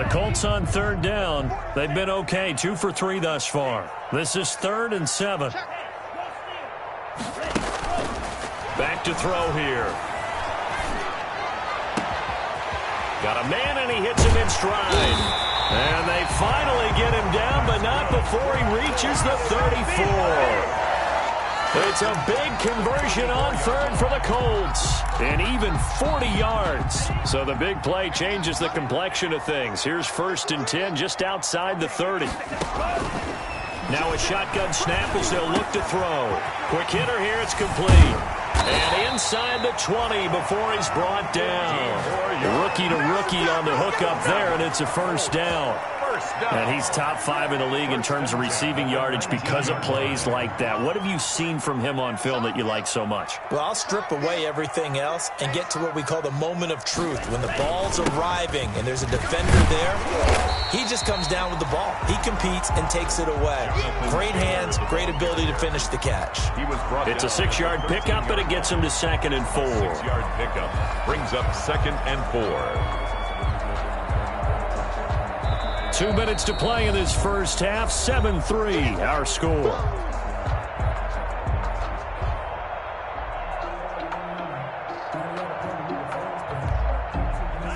The Colts on third down. They've been okay, 2 for 3 thus far. This is 3rd and 7. Back to throw here. Got a man, and he hits him in stride. And they finally get him down, but not before he reaches the 34. It's a big conversion on third for the Colts. And even 40 yards. So the big play changes the complexion of things. Here's 1st and 10 just outside the 30. Now a shotgun snap as they'll look to throw. Quick hitter here, it's complete. And inside the 20 before he's brought down. Rookie to rookie on the hook up there, and it's a 1st down. And he's top 5 in the league in terms of receiving yardage because of plays like that. What have you seen from him on film that you like so much? Well, I'll strip away everything else and get to what we call the moment of truth. When the ball's arriving and there's a defender there, he just comes down with the ball. He competes and takes it away. Great hands, great ability to finish the catch. It's a 6-yard pickup, but it gets him to 2nd and 4. 6-yard pickup brings up 2nd and 4. 2 minutes to play in this first half. 7-3, our score.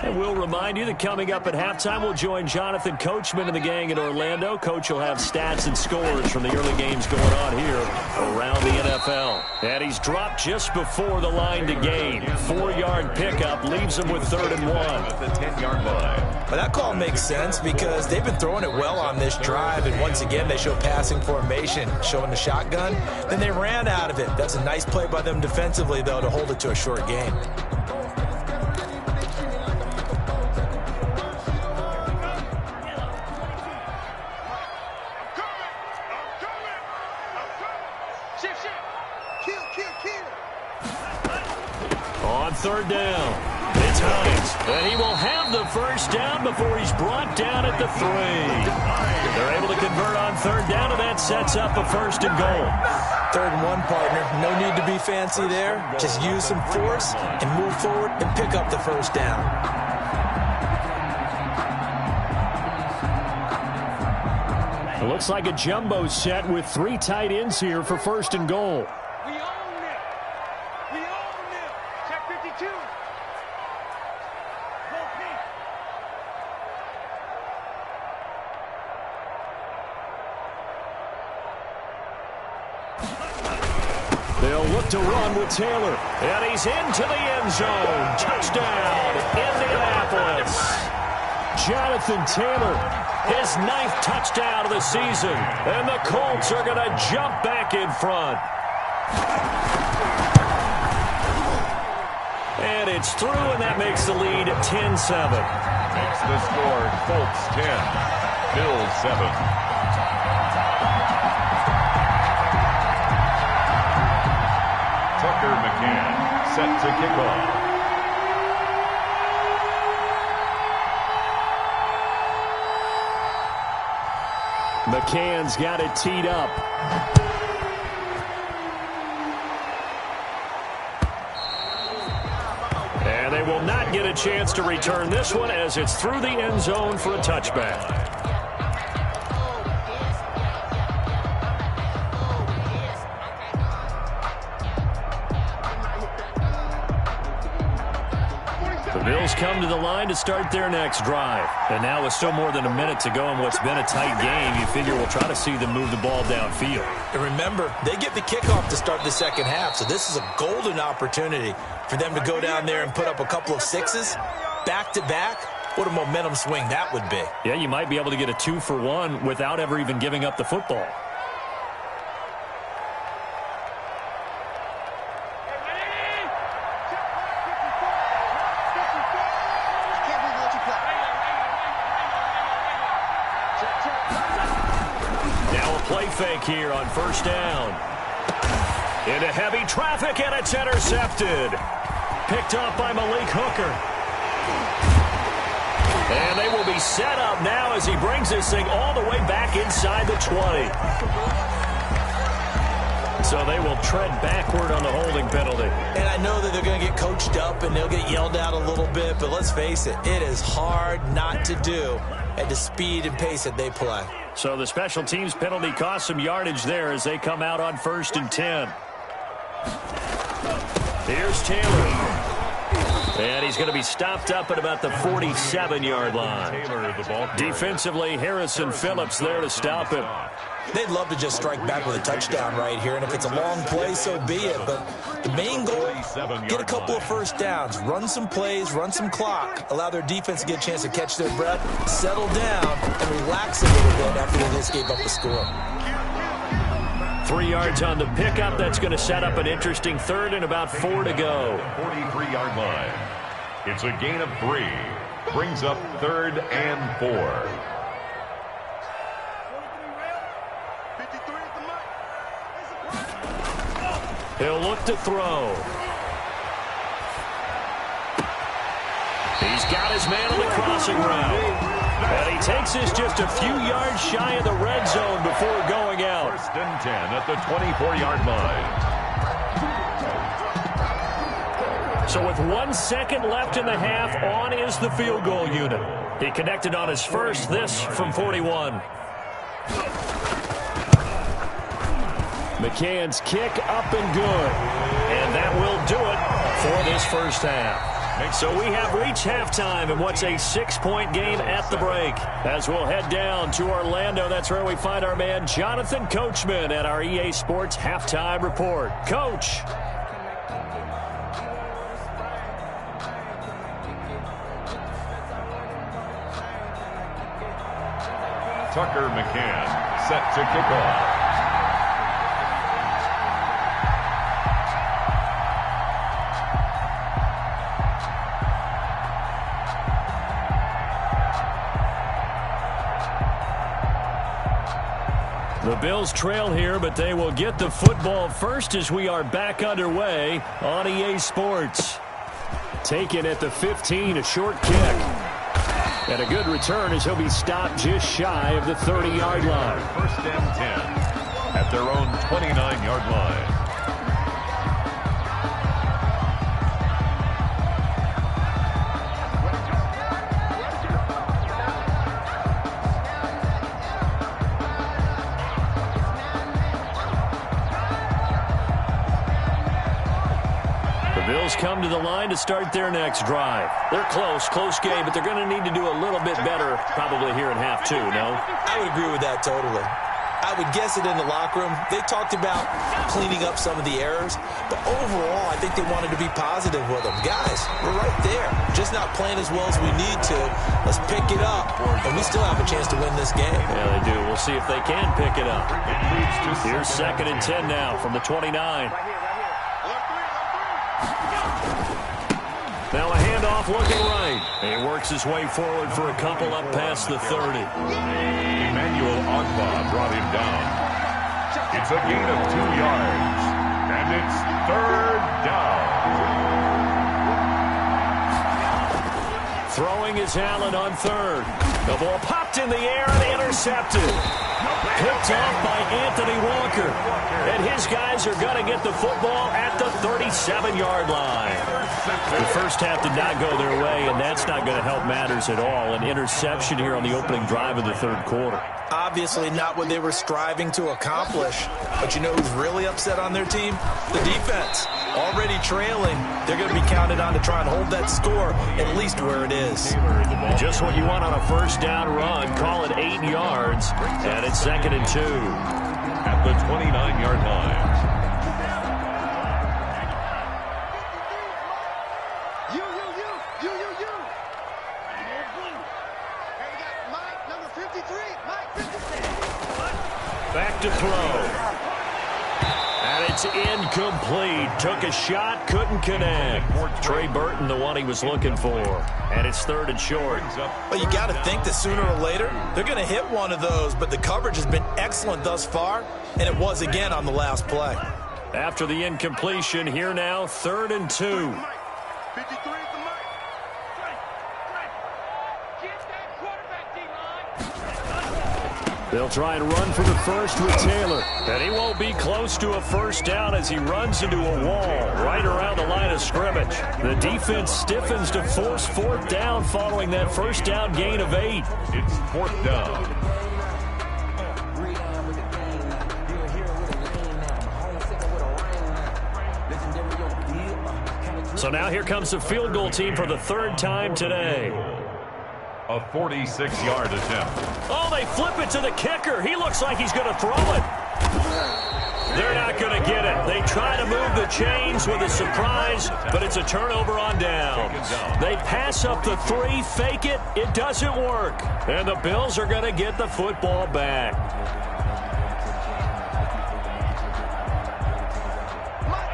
And we'll remind you that coming up at halftime, we'll join Jonathan Coachman and the gang in Orlando. Coach will have stats and scores from the early games going on here around the NFL. And he's dropped just before the line to gain. 4-yard pickup leaves him with 3rd and 1. At the 10-yard line. Well, that call makes sense because they've been throwing it well on this drive, and once again they show passing formation, showing the shotgun. Then they ran out of it. That's a nice play by them defensively, though, to hold it to a short game. On 3rd down. It's Hines, and he will have the 1st down before he's brought down at the 3. They're able to convert on 3rd down, and that sets up a 1st and goal. 3rd and 1, partner. No need to be fancy there. Just use some force and move forward and pick up the 1st down. It looks like a jumbo set with 3 tight ends here for 1st and goal. They'll look to run with Taylor. And he's into the end zone. Touchdown, Indianapolis. Jonathan Taylor, his 9th touchdown of the season. And the Colts are going to jump back in front. And it's through, and that makes the lead 10-7. Makes the score Colts 10, Bills 7. Tucker McCann set to kick off. McCann's got it teed up. And they will not get a chance to return this one as it's through the end zone for a touchback. Bills come to the line to start their next drive. And now with still more than a minute to go in what's been a tight game, you figure we'll try to see them move the ball downfield. And remember, they get the kickoff to start the second half, so this is a golden opportunity for them to go down there and put up a couple of 6s back-to-back. What a momentum swing that would be. Yeah, you might be able to get a 2-for-1 without ever even giving up the football. Fake here on 1st down. Into heavy traffic, and it's intercepted. Picked up by Malik Hooker. And they will be set up now as he brings this thing all the way back inside the 20. So they will tread backward on the holding penalty. And I know that they're going to get coached up and they'll get yelled at a little bit, but let's face it, it is hard not to do at the speed and pace that they play. So the special teams penalty cost some yardage there as they come out on 1st and 10. Here's Taylor. And he's going to be stopped up at about the 47-yard line. Defensively, Harrison Phillips there to stop him. They'd love to just strike back with a touchdown right here, and if it's a long play, so be it. But the main goal, get a couple of first downs, run some plays, run some clock, allow their defense to get a chance to catch their breath, settle down, and relax a little bit after they just gave up the score. 3 yards on the pickup. That's going to set up an interesting 3rd and about 4 to go. 43-yard line. It's a gain of 3. Brings up 3rd and 4. He'll look to throw. He's got his man on the crossing route. And he takes this just a few yards shy of the red zone before going out. 1st and 10 at the 24-yard line. So with 1 second left in the half, on is the field goal unit. He connected on his first, this from 41. McCann's kick up and good. And that will do it for this first half. So we have reached halftime in what's a 6-point game at the break. As we'll head down to Orlando, that's where we find our man Jonathan Coachman at our EA Sports Halftime Report. Coach. Tucker McCann set to kick off. The Bills trail here, but they will get the football first as we are back underway on EA Sports. Taken at the 15, a short kick. And a good return as he'll be stopped just shy of the 30-yard line. 1st and 10 at their own 29-yard line. Bills come to the line to start their next drive. They're close game, but they're going to need to do a little bit better probably here in half 2, no? I would agree with that totally. I would guess it in the locker room. They talked about cleaning up some of the errors, but overall, I think they wanted to be positive with them. Guys, we're right there. Just not playing as well as we need to. Let's pick it up, and we still have a chance to win this game. Yeah, they do. We'll see if they can pick it up. Here's 2nd and 10 now from the 29. Now a handoff looking right. He works his way forward for a couple up past the 30. Emmanuel Ogbah brought him down. It's a gain of 2 yards. And it's 3rd down. Throwing is Allen on 3rd. The ball popped in the air and intercepted. Picked off by Anthony Walker. And his guys are going to get the football at the 37-yard line. The first half did not go their way, and that's not going to help matters at all. An interception here on the opening drive of the 3rd quarter. Obviously not what they were striving to accomplish. But you know who's really upset on their team? The defense. Already trailing. They're going to be counted on to try and hold that score at least where it is. Just what you want on a first down run. Call it 8 yards. And it's 2nd and 2. At the 29-yard line. Back to throw. And it's incomplete. Took a shot, couldn't connect. Trey Burton, the one he was looking for. And it's 3rd and short. Well, you got to think that sooner or later, they're going to hit one of those, but the coverage has been excellent thus far, and it was again on the last play. After the incompletion, here now, 3rd and 2. They'll try and run for the first with Taylor. And he won't be close to a first down as he runs into a wall right around the line of scrimmage. The defense stiffens to force fourth down following that first down gain of 8. It's fourth down. So now here comes the field goal team for the third time today. A 46-yard attempt. Oh, they flip it to the kicker. He looks like he's going to throw it. They're not going to get it. They try to move the chains with a surprise, but it's a turnover on downs. They pass up the 3, fake it. It doesn't work. And the Bills are going to get the football back.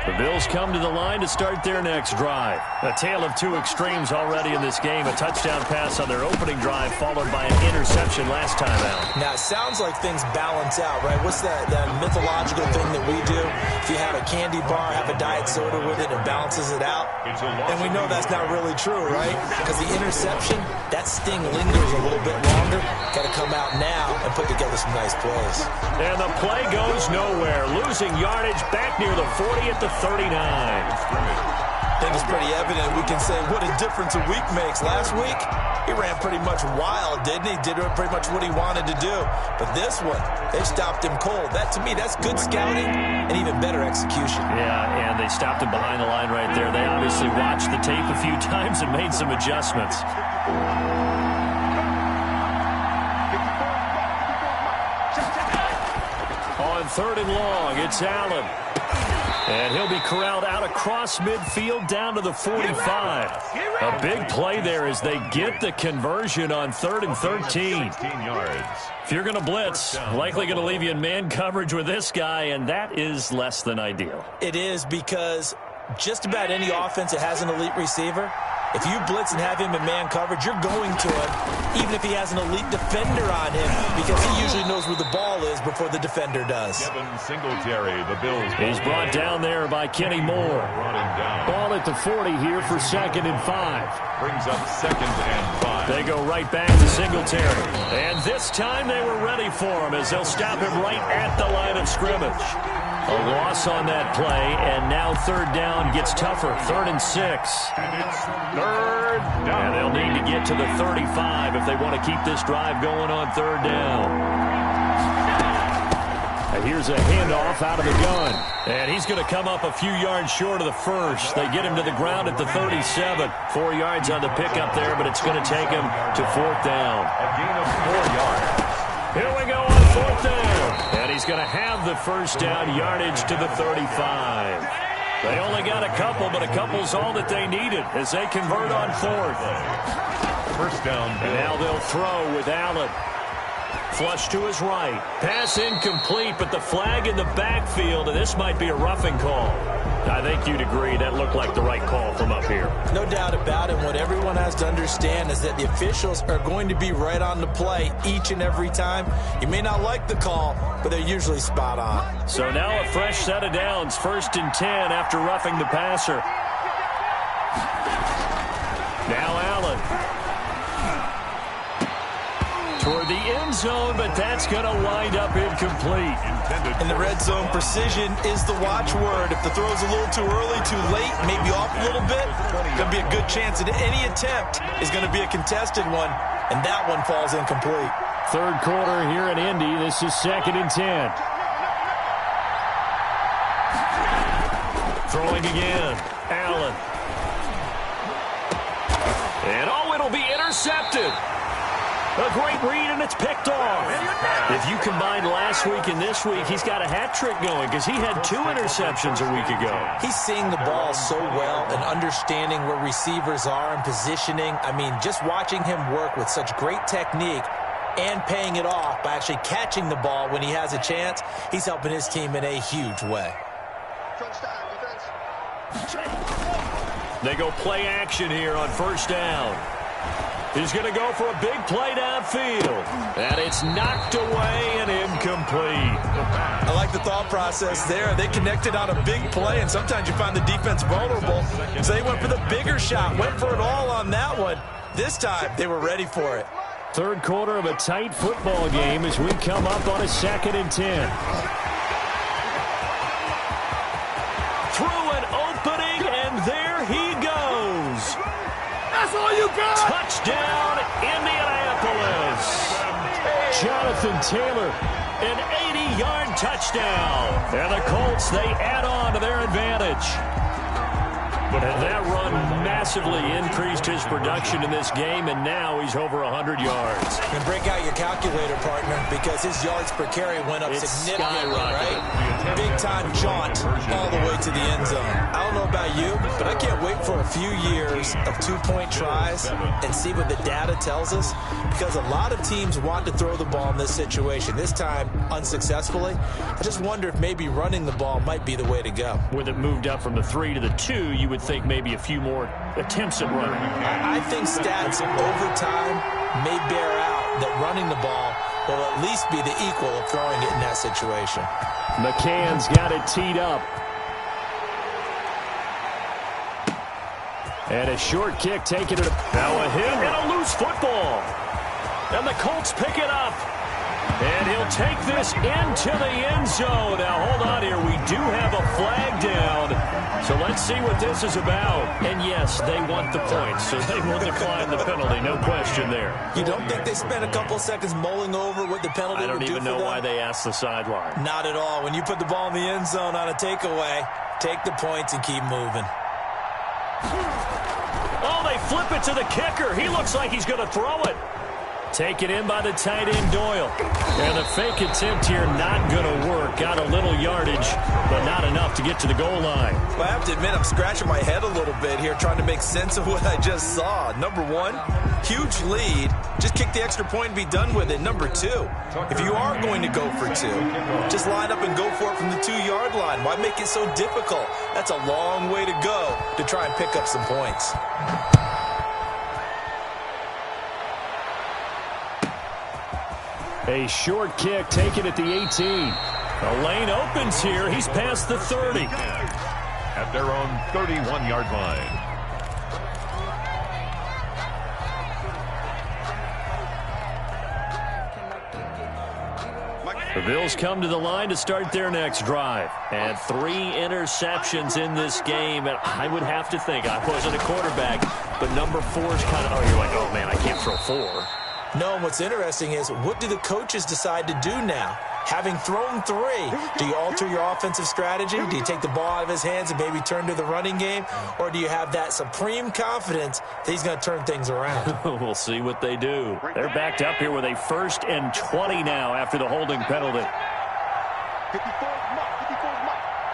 The Bills come to the line to start their next drive. A tale of two extremes already in this game. A touchdown pass on their opening drive, followed by an interception last time out. Now, it sounds like things balance out, right? What's that mythological thing that we do? If you have a candy bar, have a diet soda with it, it balances it out. And we know that's not really true, right? Because the interception, that sting lingers a little bit longer. Got to come out now and put together some nice plays. And the play goes nowhere. Losing yardage back near the 40 at the 39. I think it's pretty evident. We can say what a difference a week makes. Last week, he ran pretty much wild, didn't he? Did pretty much what he wanted to do. But this one, they stopped him cold. That, to me, that's good scouting and even better execution. Yeah, and they stopped him behind the line right there. They obviously watched the tape a few times and made some adjustments. On 3rd and long, it's Allen. And he'll be corralled out across midfield down to the 45. A big play there as they get the conversion on 3rd and 13. If you're going to blitz, likely going to leave you in man coverage with this guy, and that is less than ideal. It is, because just about any offense that has an elite receiver, if you blitz and have him in man coverage, you're going to him, even if he has an elite defender on him, because he usually knows where the ball is before the defender does. Kevin Singletary, the Bills. He's brought down there by Kenny Moore. Ball at the 40 here for 2nd and 5. Brings up 2nd and 5. They go right back to Singletary. And this time they were ready for him as they'll stop him right at the line of scrimmage. A loss on that play, and now 3rd down gets tougher. 3rd and 6. And it's 3rd down. And they'll need to get to the 35 if they want to keep this drive going on 3rd down. And here's a handoff out of the gun. And he's going to come up a few yards short of the first. They get him to the ground at the 37. 4 yards on the pickup there, but it's going to take him to 4th down. A gain of 4 yards. Here we go on 4th down. And he's going to have the first down yardage to the 35. They only got a couple, but a couple's all that they needed as they convert on 4th. First down. And now they'll throw with Allen. Flush to his right. Pass incomplete, but the flag in the backfield, and this might be a roughing call. I think you'd agree that looked like the right call from up here. No doubt about it. What everyone has to understand is that the officials are going to be right on the play each and every time. You may not like the call, but they're usually spot on. So now a fresh set of downs. 1st and 10 after roughing the passer. Now Allen. Toward the end zone, but that's going to wind up incomplete. In the red zone, precision is the watchword. If the throw's a little too early, too late, maybe off a little bit, going to be a good chance that any attempt is going to be a contested one, and that one falls incomplete. 3rd quarter here in Indy. This is 2nd and 10. Throwing again. Allen. And it'll be intercepted. A great read, and it's picked off. If you combine last week and this week, he's got a hat trick going because he had 2 interceptions a week ago. He's seeing the ball so well and understanding where receivers are and positioning. I mean, just watching him work with such great technique and paying it off by actually catching the ball when he has a chance, he's helping his team in a huge way. They go play action here on 1st down. He's going to go for a big play downfield. And it's knocked away and incomplete. I like the thought process there. They connected on a big play, and sometimes you find the defense vulnerable. So they went for the bigger shot, went for it all on that one. This time, they were ready for it. Third quarter of a tight football game as we come up on a 2nd and 10. Through an opening, and there he goes. That's all you got. Touchdown, Indianapolis. Jonathan Taylor, an 80-yard touchdown. And the Colts, they add on to their advantage. And that run massively increased his production in this game, and now he's over 100 yards. And break out your calculator, partner, because his yards per carry went up significantly, right? Big-time jaunt all the way to the end zone. I don't know about you, but I can't wait for a few years of two-point tries and see what the data tells us, because a lot of teams want to throw the ball in this situation, this time unsuccessfully. I just wonder if maybe running the ball might be the way to go. With it moved up from the 3 to the 2, you would think maybe a few more attempts at running. I think stats over time may bear out that running the ball will at least be the equal of throwing it in that situation. McCann's got it teed up. And a short kick taking it. Now a hit and a loose football. And the Colts pick it up. And he'll take this into the end zone. Now, hold on here. We do have a flag down. So let's see what this is about. And, yes, they want the points, so they will decline the penalty. No question there. You don't think they spent a couple seconds mulling over what the penalty would do for them? I don't even know why they asked the sideline. Not at all. When you put the ball in the end zone on a takeaway, take the points and keep moving. Oh, they flip it to the kicker. He looks like he's going to throw it. Taken in by the tight end, Doyle. And the fake attempt here not going to work. Got a little yardage, but not enough to get to the goal line. Well, I have to admit, I'm scratching my head a little bit here trying to make sense of what I just saw. Number one, huge lead. Just kick the extra point and be done with it. Number two, if you are going to go for two, just line up and go for it from the 2-yard line. Why make it so difficult? That's a long way to go to try and pick up some points. A short kick taken at the 18. The lane opens here. He's past the 30. At their own 31-yard line. The Bills come to the line to start their next drive. And 3 interceptions in this game. And I would have to think, I wasn't a quarterback, but number 4 is kind of, you're like, oh, man, I can't throw 4. No, and what's interesting is, what do the coaches decide to do now? Having thrown 3, do you alter your offensive strategy? Do you take the ball out of his hands and maybe turn to the running game? Or do you have that supreme confidence that he's going to turn things around? We'll see what they do. They're backed up here with a 1st and 20 now after the holding penalty. 54 mark.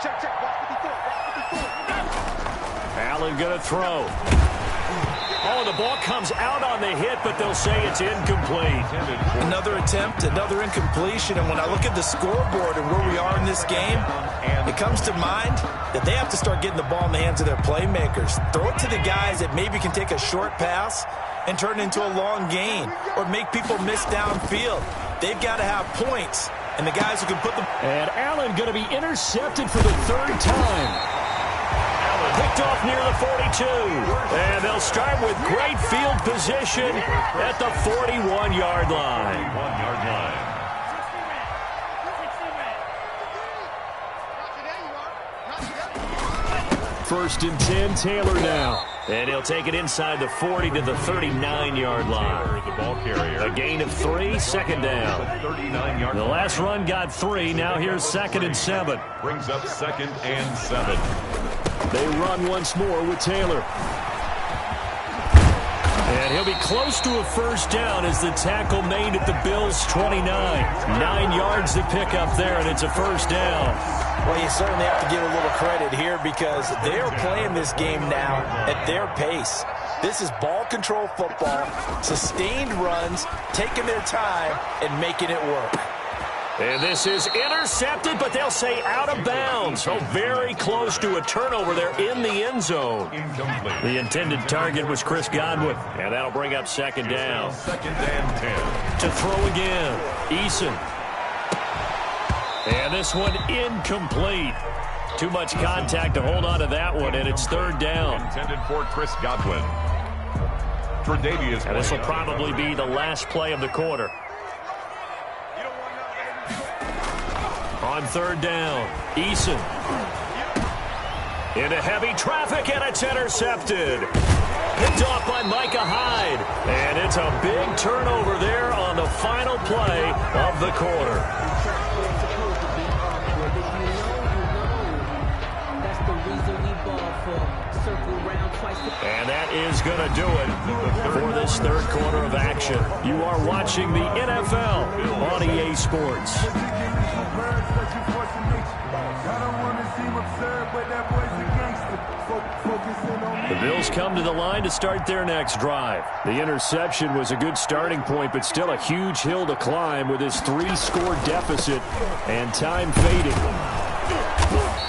Check. Watch 54. Allen going to throw. Oh, the ball comes out on the hit, but they'll say it's incomplete. Another attempt, another incompletion, and when I look at the scoreboard and where we are in this game, it comes to mind that they have to start getting the ball in the hands of their playmakers. Throw it to the guys that maybe can take a short pass and turn it into a long gain or make people miss downfield. They've got to have points, and the guys who can put them. And Allen going to be intercepted for the 3rd time. Picked off near the 42. And they'll start with great field position at the 41-yard line. 41-yard line. First and 10, Taylor now. And he'll take it inside the 40 to the 39-yard line. The ball carrier. A gain of 3, 2nd down. 39-yard. The last run got 3. Now here's 2nd and 7. Brings up 2nd and 7. They run once more with Taylor. And he'll be close to a 1st down as the tackle made at the Bills' 29. 9 yards to pick up there, and it's a 1st down. Well, you certainly have to give a little credit here because they are playing this game now at their pace. This is ball control football, sustained runs, taking their time, and making it work. And this is intercepted, but they'll say out of bounds. So very close to a turnover there in the end zone. Incomplete. The intended target was Chris Godwin. And that'll bring up 2nd down. 2nd and 10. To throw again, Eason. And this one incomplete. Too much contact to hold on to that one, and it's 3rd down. Intended for Chris Godwin. And this will probably be the last play of the quarter. On third down, Eason. Into heavy traffic, and it's intercepted. Picked off by Micah Hyde. And it's a big turnover there on the final play of the quarter. And that is going to do it for this third quarter of action. You are watching the NFL on EA Sports. The Bills come to the line to start their next drive. The interception was a good starting point, but still a huge hill to climb with his 3-score deficit and time fading.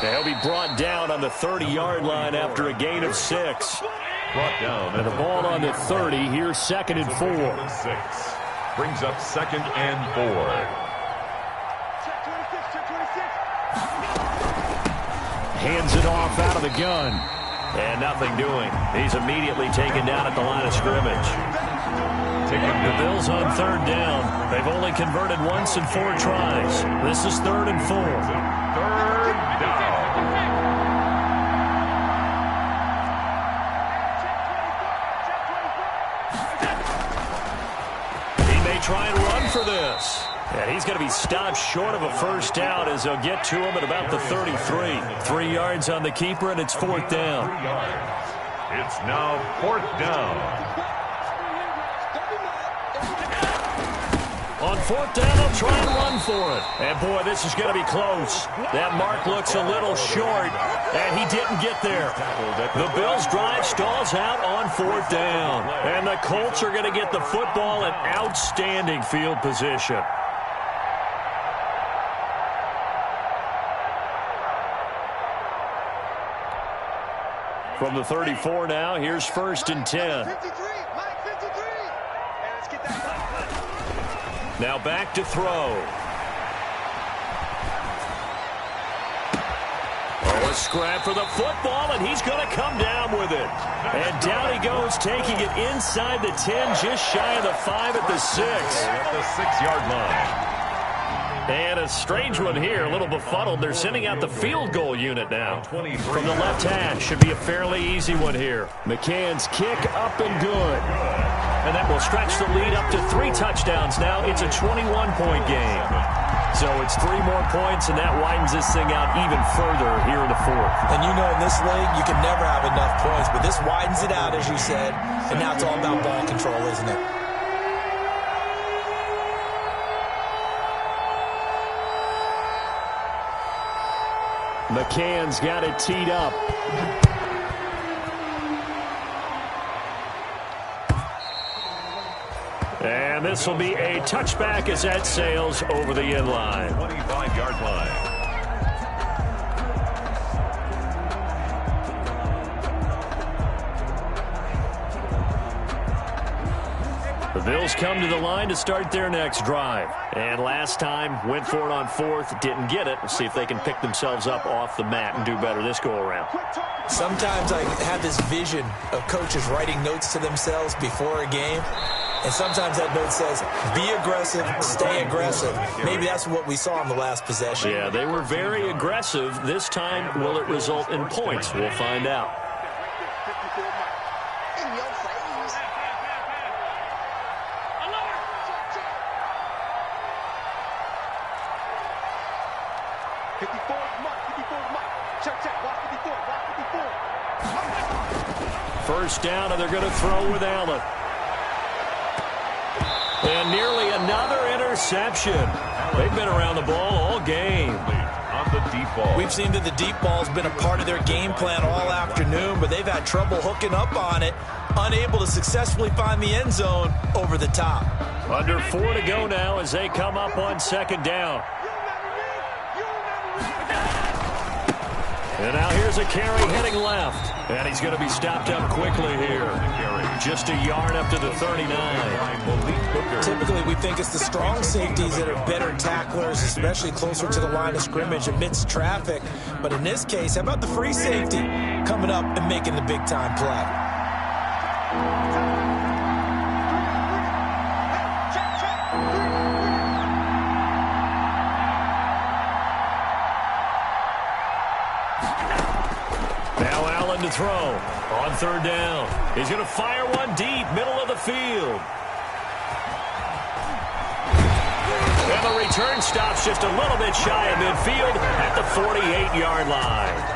He'll be brought down on the 30-yard line after a gain of 6. Brought down. And the ball on the 30. Here's 2nd and 4. 6. Brings up 2nd and 4. Hands it off out of the gun. And nothing doing. He's immediately taken down at the line of scrimmage. The Bills on third down. They've only converted once in 4 tries. This is 3rd and 4. Third down. He may try and run for this. And he's going to be stopped short of a first down as they'll get to him at about the 33. 3 yards on the keeper, and it's 4th down. 3 yards. It's now 4th down. On 4th down, they'll try and run for it. And, boy, this is going to be close. That mark looks a little short, and he didn't get there. The Bills' drive stalls out on 4th down. And the Colts are going to get the football in outstanding field position. From the 34 now, here's 1st and 10. Now back to throw. Oh, a scrap for the football, and he's going to come down with it. And down he goes, taking it inside the 10, just shy of the 5 at the 6. At the 6-yard line. And a strange one here, a little befuddled. They're sending out the field goal unit now. From the left hash, should be a fairly easy one here. McCann's kick up and good. And that will stretch the lead up to 3 touchdowns now. It's a 21-point game. So it's 3 more points, and that widens this thing out even further here in the 4th. And you know in this league, you can never have enough points, but this widens it out, as you said. And now it's all about ball control, isn't it? McCann's got it teed up. And this will be a touchback as that sails over the end line. 25-yard line. The Bills come to the line to start their next drive. And last time, went for it on 4th, didn't get it. We'll see if they can pick themselves up off the mat and do better this go-around. Sometimes I have this vision of coaches writing notes to themselves before a game. And sometimes that note says, be aggressive, stay aggressive. Maybe that's what we saw in the last possession. Yeah, they were very aggressive. This time, will it result in points? We'll find out. First down, and they're going to throw with Allen. And nearly another interception. They've been around the ball all game. On the deep ball. We've seen that the deep ball's been a part of their game plan all afternoon, but they've had trouble hooking up on it, unable to successfully find the end zone over the top. Under 4 to go now as they come up on 2nd down. And now here's a carry heading left. And he's going to be stopped up quickly here. Just a yard up to the 39. Typically, we think it's the strong safeties that are better tacklers, especially closer to the line of scrimmage amidst traffic. But in this case, how about the free safety coming up and making the big-time play? Allen to throw. On third down. He's going to fire one deep, middle of the field. And the return stops just a little bit shy of midfield at the 48-yard line.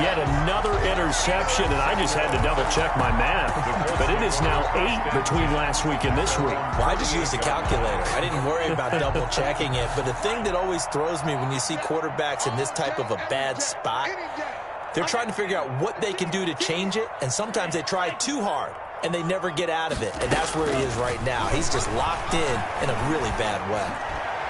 Yet another interception, and I just had to double-check my math. But it is now 8 between last week and this week. Well, I just used a calculator. I didn't worry about double-checking it. But the thing that always throws me when you see quarterbacks in this type of a bad spot, they're trying to figure out what they can do to change it, and sometimes they try too hard, and they never get out of it. And that's where he is right now. He's just locked in a really bad way.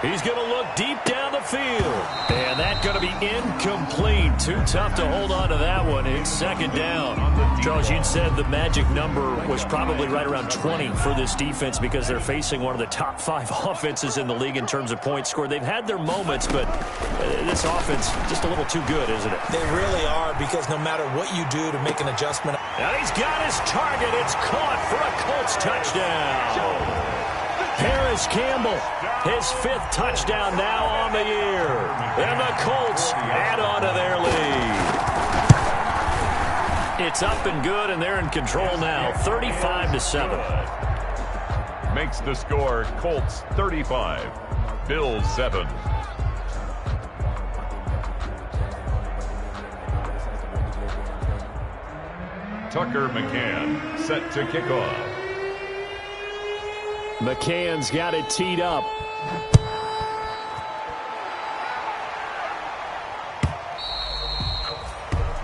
He's going to look deep down the field. And that's going to be incomplete. Too tough to hold on to that one. It's second down. Charles, you said the magic number was probably right around 20 for this defense because they're facing one of the top 5 offenses in the league in terms of points scored. They've had their moments, but this offense just a little too good, isn't it? They really are, because no matter what you do to make an adjustment. Now he's got his target. It's caught for a Colts touchdown. Harris Campbell, his 5th touchdown now on the year. And the Colts add on to their lead. It's up and good, and they're in control now, 35-7. Makes the score Colts 35, Bills 7. Tucker McCann set to kick off. McCann's got it teed up.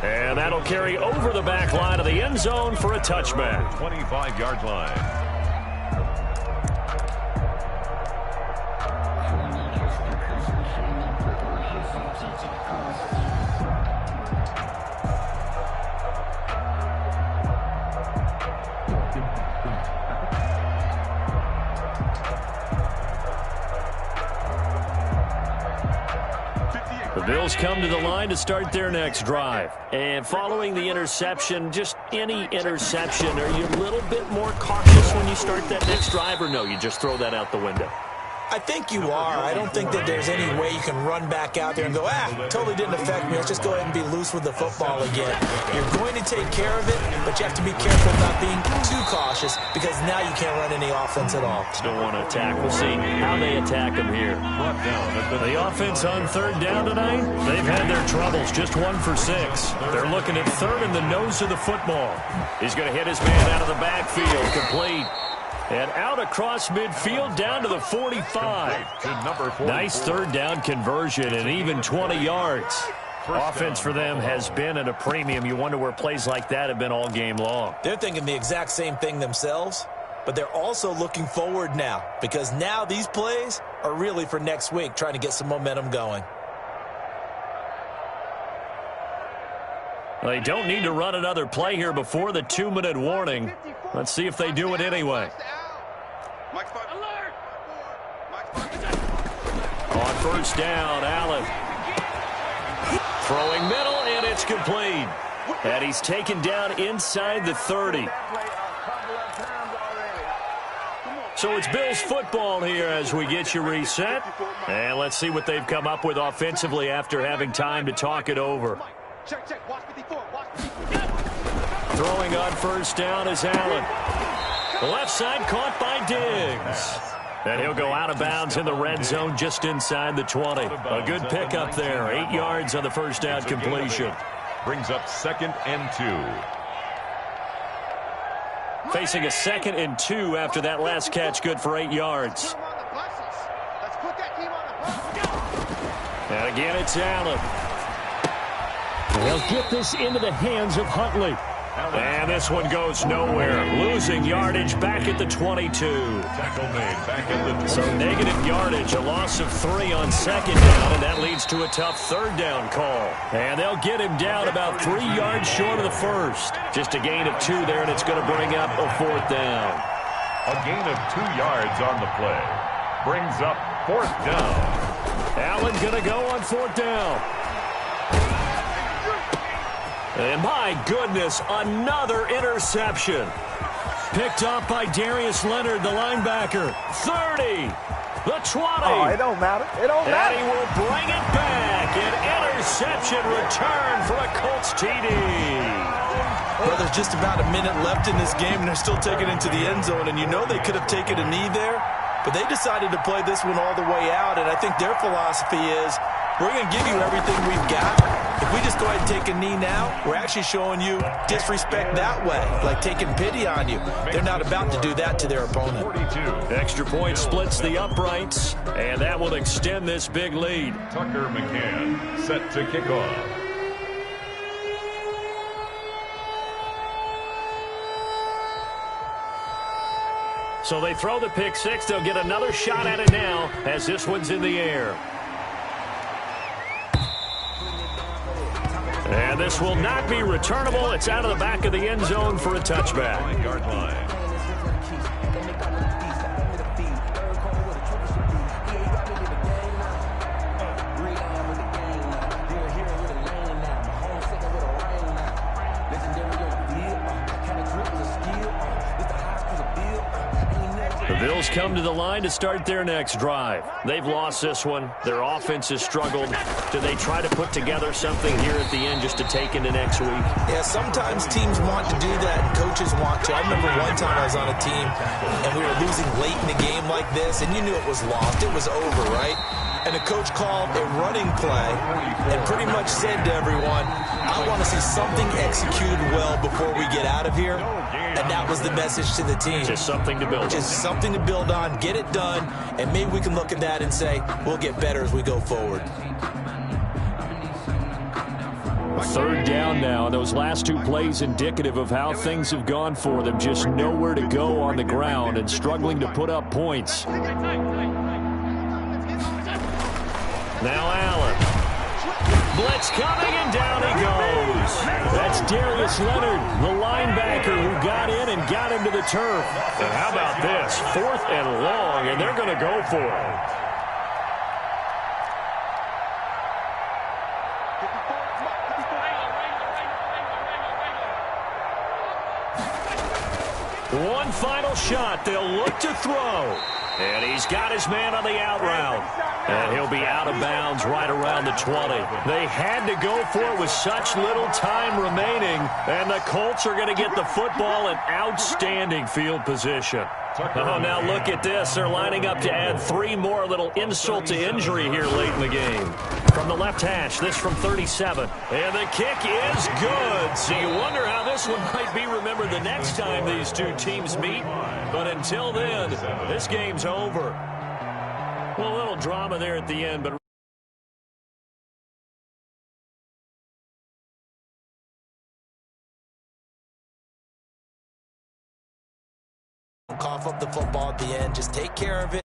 And that'll carry over the back line of the end zone for a touchback. 25-yard line. Bills come to the line to start their next drive. And following the interception, just any interception, are you a little bit more cautious when you start that next drive, or no, you just throw that out the window? I think you are. I don't think that there's any way you can run back out there and go, totally didn't affect me. Let's just go ahead and be loose with the football again. You're going to take care of it, but you have to be careful about being too cautious, because now you can't run any offense at all. Still want to attack. We'll see how they attack them here. The offense on third down tonight, they've had their troubles. Just 1 for 6. They're looking at third in the nose of the football. He's going to hit his man out of the backfield. Complete. And out across midfield down to the 45. Nice third down conversion and even 20 yards. Offense for them has been at a premium. You wonder where plays like that have been all game long. They're thinking the exact same thing themselves, but they're also looking forward now, because now these plays are really for next week, trying to get some momentum going. They don't need to run another play here before the 2-minute warning. Let's see if they do it anyway. On first down, Allen. Throwing middle, and it's complete. And he's taken down inside the 30. So it's Bills football here as we get you reset. And let's see what they've come up with offensively after having time to talk it over. Throwing on first down is Allen. The left side caught by Diggs. And he'll go out of bounds in the red zone just inside the 20. A good pickup there. 8 yards on the first down completion. Brings up 2nd and 2. Facing a 2nd and 2 after that last catch, good for 8 yards. And again, it's Allen. They'll get this into the hands of Huntley. And this one goes nowhere. Losing yardage back at the 22. Tackle made back at the 22. So negative yardage, a loss of 3 on second down, and that leads to a tough third down call. And they'll get him down about 3 yards short of the first. Just a gain of 2 there, and it's going to bring up a 4th down. A gain of 2 yards on the play. Brings up 4th down. Allen going to go on 4th down. And my goodness, another interception. Picked off by Darius Leonard, the linebacker. 30, the 20. Oh, it don't matter. It don't matter. And he will bring it back. It enters interception return for a Colts TD. Well, there's just about a minute left in this game, and they're still taking it into the end zone. And you know they could have taken a knee there, but they decided to play this one all the way out. And I think their philosophy is, we're going to give you everything we've got. If we just go ahead and take a knee now, we're actually showing you disrespect that way, like taking pity on you. They're not about to do that to their opponent. 42. Extra point splits the uprights, and that will extend this big lead. Tucker McCann set to kick off. So they throw the pick six. They'll get another shot at it now as this one's in the air. And this will not be returnable. It's out of the back of the end zone for a touchback. 9-yard line. The Bills come to the line to start their next drive. They've lost this one. Their offense has struggled. Do they try to put together something here at the end just to take into next week? Yeah, sometimes teams want to do that and coaches want to. I remember one time I was on a team and we were losing late in the game like this, and you knew it was lost. It was over, right? And the coach called a running play and pretty much said to everyone, I want to see something executed well before we get out of here. And that was the message to the team. Just something to build on. Just something to build on, get it done, and maybe we can look at that and say, we'll get better as we go forward. Third down now. Those last two plays indicative of how things have gone for them. Just nowhere to go on the ground and struggling to put up points. Now Allen. Blitz coming, and down he goes. That's Darius Leonard, the linebacker who got in and got him to the turf. And how about this? 4th and long, and they're going to go for it. One final shot. They'll look to throw. And he's got his man on the out route. And he'll be out of bounds right around the 20. They had to go for it with such little time remaining. And the Colts are going to get the football in outstanding field position. Oh, now look at this. They're lining up to add 3 more, little insult to injury here late in the game. From the left hash, this from 37. And the kick is good. So you wonder how this one might be remembered the next time these two teams meet. But until then, this game's over. Well, a little drama there at the end, but cough up the football at the end. Just take care of it.